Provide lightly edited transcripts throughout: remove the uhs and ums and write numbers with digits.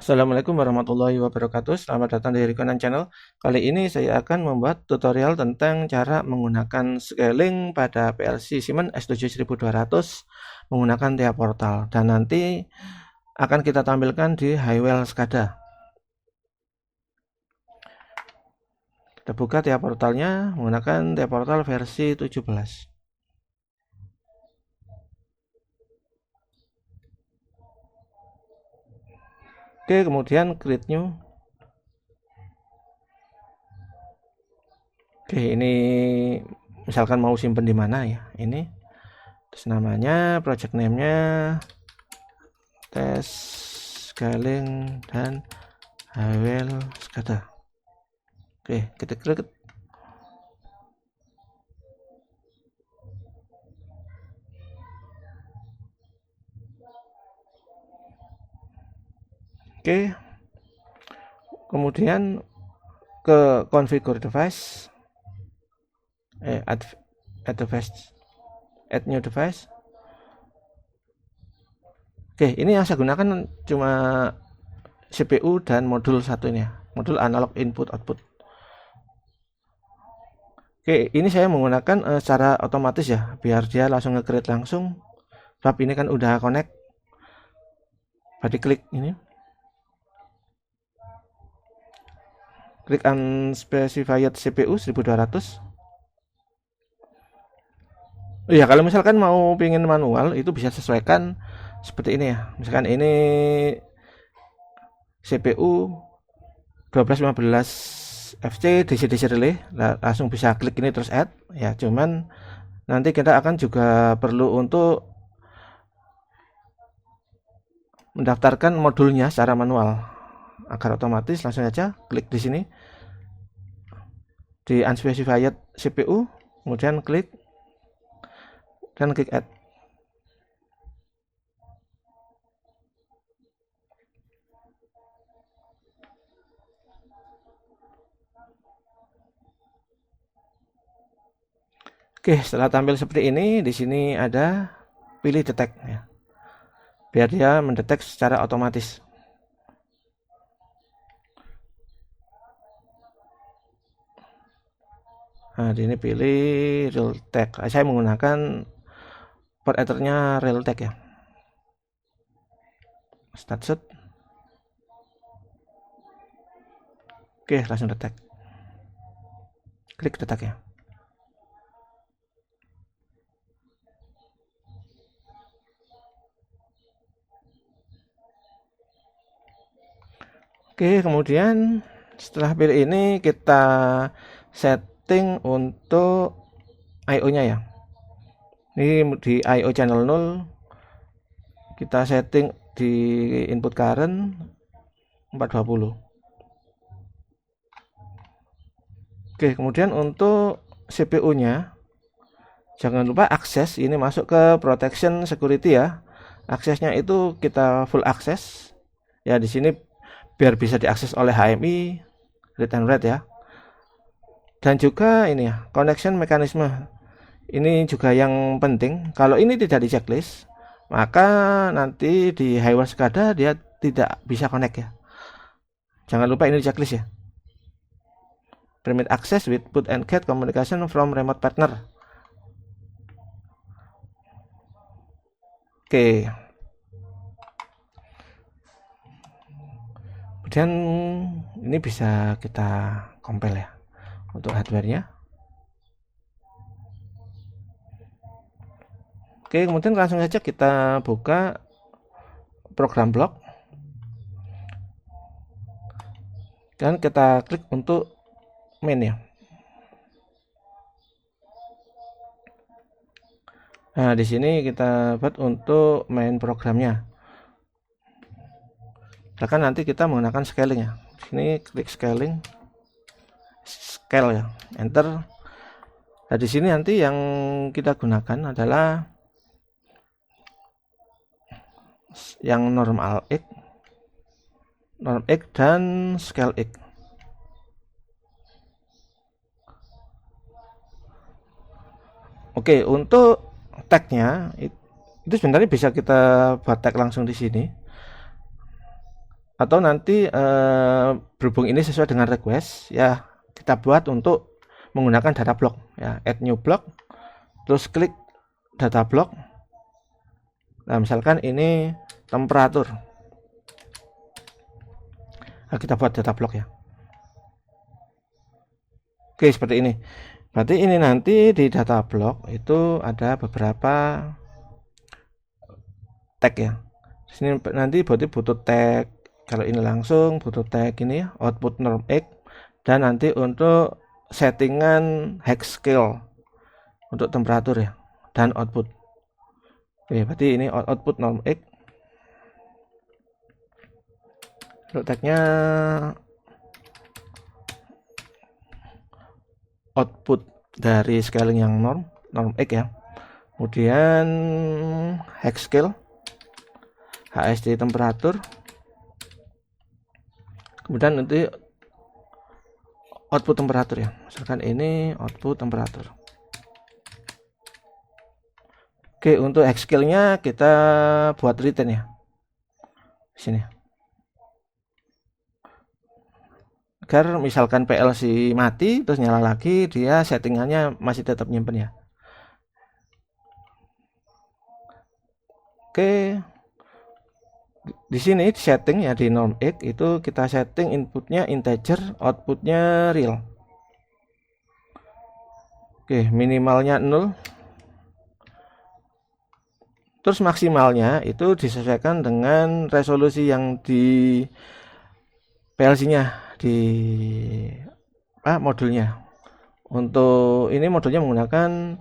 Assalamualaikum warahmatullahi wabarakatuh. Selamat datang di Rikonan Channel. Kali ini saya akan membuat tutorial tentang cara menggunakan scaling pada PLC Siemens S7200 menggunakan TIA Portal, dan nanti akan kita tampilkan di Highwell SCADA. Kita buka TIA Portalnya menggunakan TIA Portal versi 17. Oke, kemudian create new. Oke, ini misalkan mau simpen di mana ya, ini terus namanya, project name-nya test scaling dan Highwell SCADA. Oke, kita klik. Oke, kemudian ke configure device, add device, add new device. Oke, ini yang saya gunakan cuma CPU dan modul satu ini ya, modul analog input output. Oke, ini saya menggunakan secara otomatis ya, biar dia langsung nge-create langsung. Sebab ini kan udah connect. Berarti klik ini, klik unspecified CPU 1200. Iya, kalau misalkan mau pingin manual itu bisa sesuaikan seperti ini ya. Misalkan ini CPU 1215 FC DC-DC relay, langsung bisa klik ini terus add ya. Cuman nanti kita akan juga perlu untuk mendaftarkan modulnya secara manual agar otomatis. Langsung aja klik di sini di unspecified CPU, kemudian klik dan klik add. Oke, setelah tampil seperti ini, di sini ada pilih detect ya, biar dia mendetek secara otomatis. Nah, di sini pilih Realtek. Saya menggunakan port ethernya Realtek ya. Start set. Oke, langsung detect. Klik detect ya. Oke, kemudian setelah pilih ini kita setting untuk IO-nya ya. Ini di IO channel 0 kita setting di input current 420. Oke, kemudian untuk CPU-nya jangan lupa akses ini masuk ke protection security ya. Aksesnya itu kita full access. Ya, di sini biar bisa diakses oleh HMI, read and write ya. Dan juga ini ya, connection mekanisme. Ini juga yang penting. Kalau ini tidak di checklist, maka nanti di Highwell SCADA dia tidak bisa connect ya. Jangan lupa ini di checklist ya. Permit access with put and get communication from remote partner. Oke. Kemudian ini bisa kita compile ya untuk hardware-nya. Oke, kemudian langsung saja kita buka program blok dan kita klik untuk main ya. Nah, di sini kita buat untuk main programnya. Bahkan nanti kita menggunakan scaling ya. Sini klik scaling, scale ya, enter. Nah, di sini nanti yang kita gunakan adalah yang normal X, norm X dan scale X. Oke, untuk tagnya itu sebenarnya bisa kita buat tag langsung di sini. atau nanti berhubung ini sesuai dengan request ya, kita buat untuk menggunakan data block ya, add new block, terus klik data block. Nah, misalkan ini temperatur. Nah, kita buat data block ya. Oke, seperti ini. Berarti ini nanti di data block itu ada beberapa tag ya. Sini nanti berarti butuh tag, kalau ini langsung butuh tag ini ya, output norm X, dan nanti untuk settingan hex scale untuk temperatur ya, dan output. Oke, berarti ini output norm X. Untuk tagnya output dari scaling yang norm X ya. Kemudian hex scale, HSD temperatur. Kemudian nanti output temperatur ya. Misalkan ini output temperatur. Oke, untuk hex scale-nya kita buat return ya. Sini. Agar misalkan PLC mati terus nyala lagi, dia settingannya masih tetap nyimpen ya. Oke, di sini setting ya, di norm X itu kita setting inputnya integer, outputnya real. Oke, minimalnya 0, terus maksimalnya itu disesuaikan dengan resolusi yang di PLC-nya, di modulnya. Untuk ini modulnya menggunakan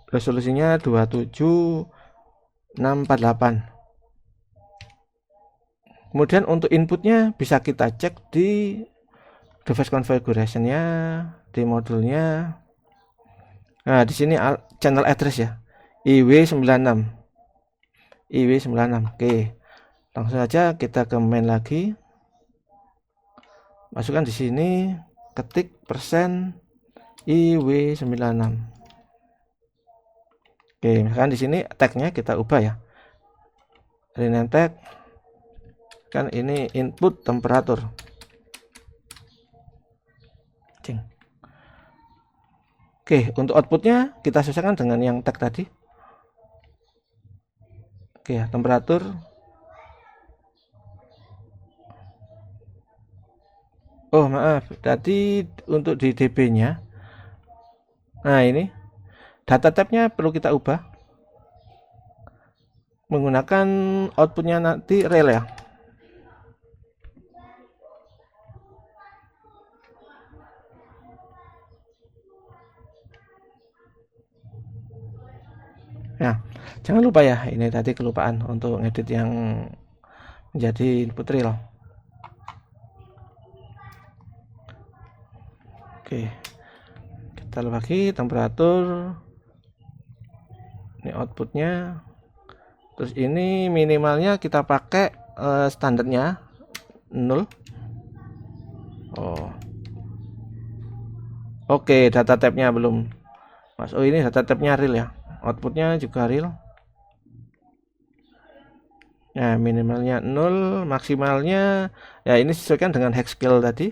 resolusinya 27648. Kemudian untuk inputnya bisa kita cek di device configuration-nya, di modulnya. Nah, di sini channel address ya, IW96. Oke, langsung saja kita ke main lagi. Masukkan di sini, ketik persen IW96. Oke, misalkan di sini tagnya kita ubah ya, rename tag, kan ini input temperatur. Oke, untuk outputnya kita sesuaikan dengan yang tag tadi. Oke ya, temperatur. Oh maaf, tadi untuk di DB-nya. Nah ini data tab-nya perlu kita ubah menggunakan outputnya nanti rel ya. Nah, jangan lupa ya, ini tadi kelupaan untuk ngedit yang menjadi input real. Oke, kita lagi temperatur, ini outputnya, terus ini minimalnya kita pakai standarnya 0. Oh, oke, data tab-nya belum mas. Oh, ini data tab-nya real ya, outputnya juga real. Nah, minimalnya 0, maksimalnya ya ini sesuaikan dengan hex scale tadi.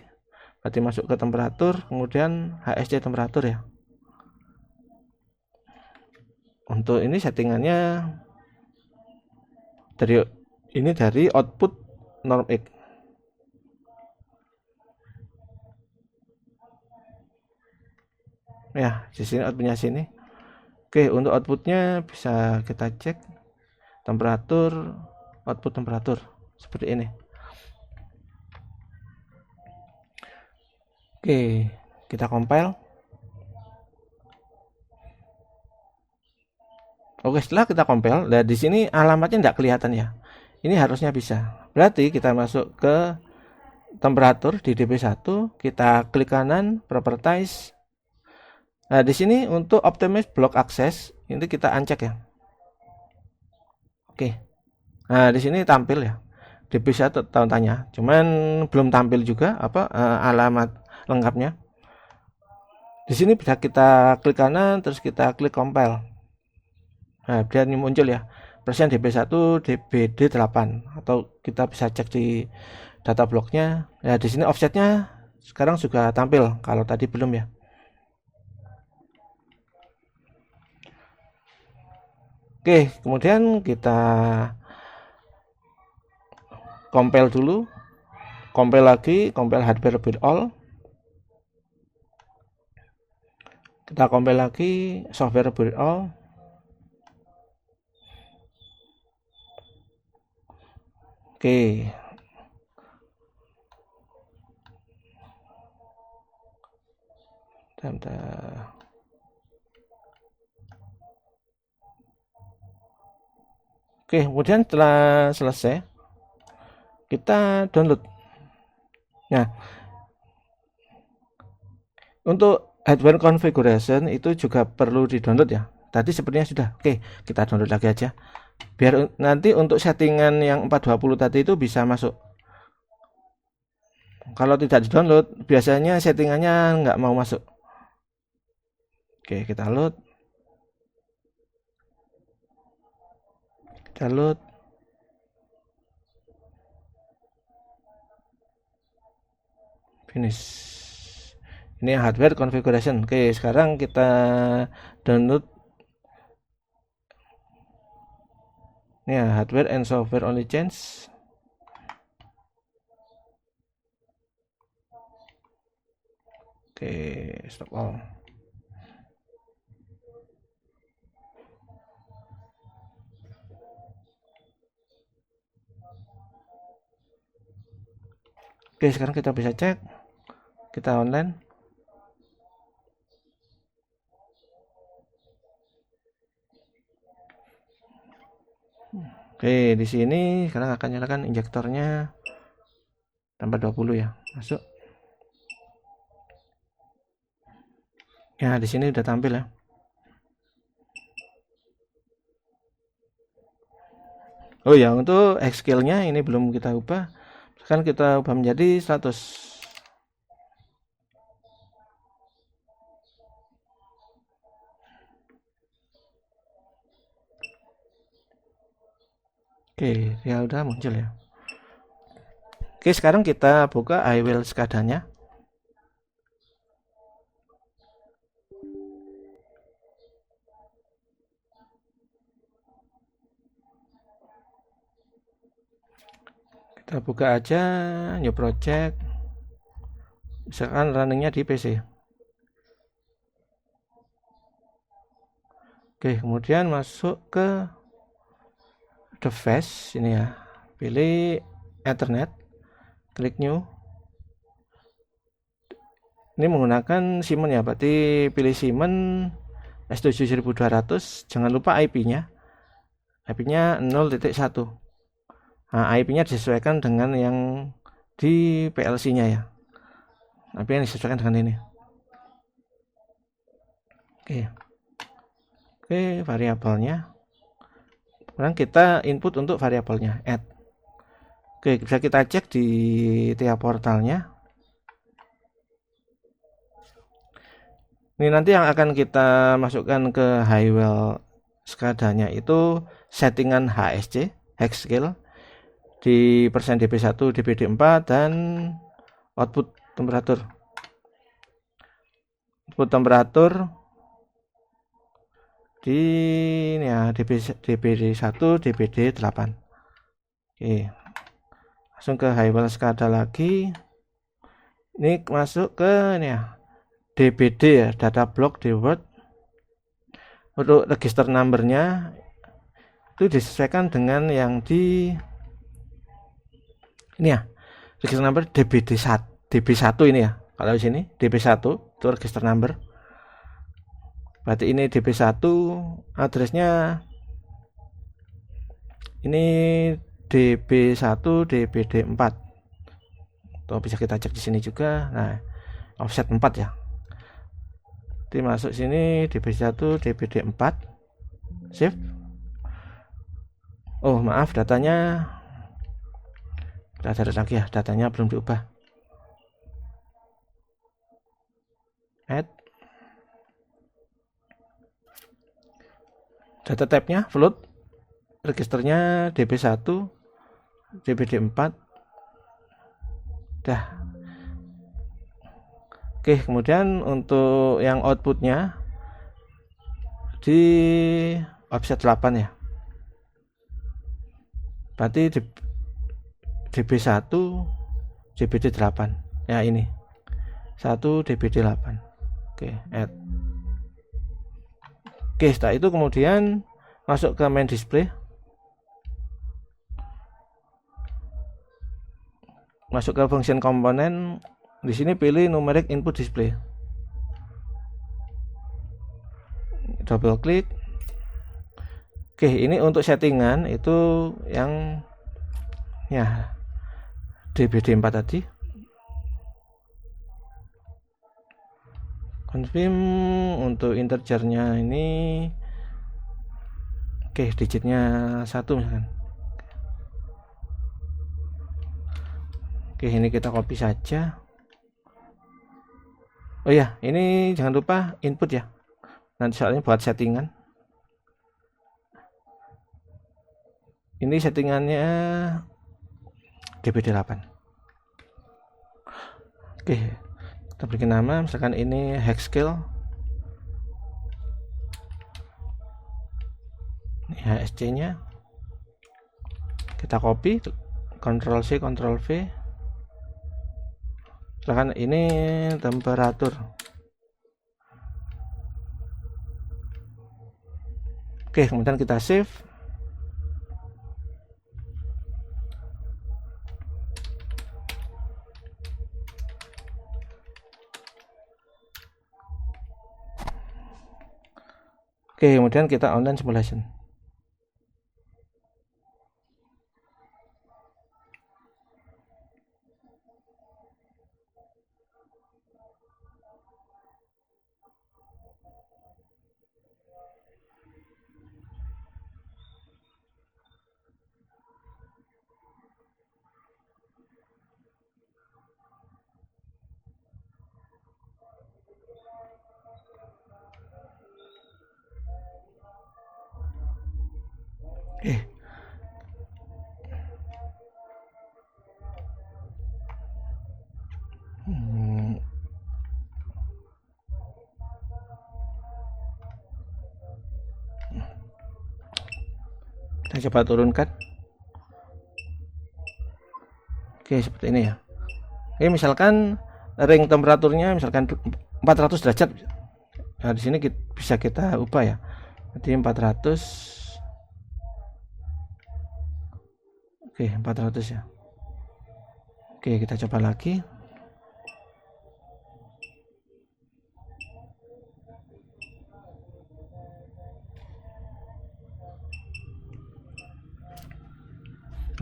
Berarti masuk ke temperatur, kemudian HSD temperatur ya. Untuk ini settingannya dari output norm X. Ya, di sini outputnya sini. Oke, untuk outputnya bisa kita cek temperatur, output temperatur seperti ini. Oke, kita compile. Oke, setelah kita compile, nah di sini alamatnya tidak kelihatan ya. Ini harusnya bisa. Berarti kita masuk ke temperatur di DB1, kita klik kanan, properties. Nah, di sini untuk optimize block access, ini kita uncheck ya. Oke. Nah, di sini tampil ya. DB1 tanya, cuman belum tampil juga alamat lengkapnya. Di sini bisa kita klik kanan terus kita klik compile. Nah, dia ini muncul ya. persen DB1 DBD8, atau kita bisa cek di data blocknya. Ya, di sini offsetnya sekarang juga tampil, kalau tadi belum ya. Oke, kemudian kita compile dulu, compile lagi, compile hardware build all. Kita compile lagi software build all. Oke. Bentar. Oke, kemudian setelah selesai kita download. Nah, untuk hardware configuration itu juga perlu di-download ya. Tadi sepertinya sudah. Oke, kita download lagi aja. Biar nanti untuk settingan yang 420 tadi itu bisa masuk. Kalau tidak di-download, biasanya settingannya nggak mau masuk. Oke, kita load. Kita load. Finish. Ini hardware configuration. Oke, sekarang kita download. Ini ya, hardware and software only change. Oke, stop all. Oke, sekarang kita bisa cek. Kita online. Oke, di sini sekarang akan nyalakan injektornya tambah 20 ya. Masuk. Ya, di sini udah tampil ya. Oh ya, untuk X-scale-nya ini belum kita ubah. Sekarang kita ubah menjadi 100. Oke, ya udah muncul ya. Oke, sekarang kita buka iWheel SCADA-nya. Kita buka aja new project. Misalkan runningnya di PC. Oke, kemudian masuk ke device ini ya. Pilih Ethernet, klik new. Ini menggunakan Siemens ya, berarti pilih Siemens S7200. Jangan lupa IP-nya. IP-nya 0.1. Nah, IP-nya disesuaikan dengan yang di PLC-nya ya. IP yang disesuaikan dengan ini. Oke, variabelnya. Sekarang kita input untuk variabelnya add. Oke, bisa kita cek di tiap portalnya. Ini nanti yang akan kita masukkan ke iWheel SCADA-nya itu settingan HSC, hex scale, di persen DB1, DBD4, dan output temperatur. Output temperatur di ini ya, DBD1, DBD8. Oke. Langsung ke iWheel SCADA lagi. Ini masuk ke ini ya, DBD ya, data block di Word. Untuk register numbernya itu disesuaikan dengan yang di ini ya, register number DB1 ini ya. Kalau di sini DB1 itu register number. Berarti ini DB1, addressnya ini DB1 DBD4. Tuh bisa kita cek di sini juga. Nah, offset 4 ya. Jadi masuk sini DB1 DBD4. Save. Oh, maaf, datanya kita cari lagi ya, datanya belum diubah. Add. Data type-nya float. registernya DB1, DBD4. Dah. Oke, kemudian untuk yang outputnya di offset 8 ya. Berarti DB1 DBD8 ya, ini 1 DBD8. Oke, add. Oke, setelah itu kemudian masuk ke main display, masuk ke function komponen. Di sini pilih numeric input display, double klik. Oke, ini untuk settingan itu yang ya DBD4 tadi. Confirm untuk integernya ini. Oke, digitnya 1 misalkan. Oke, ini kita copy saja. Oh ya, ini jangan lupa input ya, nanti soalnya buat settingan. Ini settingannya DBD8. Oke, kita berikan nama, misalkan ini hex scale, ini HSC nya kita copy, Ctrl C Ctrl V. Misalkan ini temperatur. Oke, kemudian kita save. Oke, kemudian kita online simulation. Kita coba turunkan. Oke, seperti ini ya. Oke, misalkan ring temperaturnya misalkan 400 derajat. Nah, di sini bisa kita ubah ya. Jadi 400. Oke, 400 ya. Oke, kita coba lagi.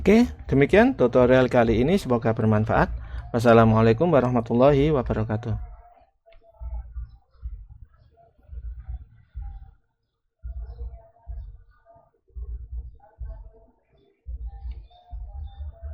Oke, demikian tutorial kali ini, semoga bermanfaat. Wassalamualaikum warahmatullahi wabarakatuh.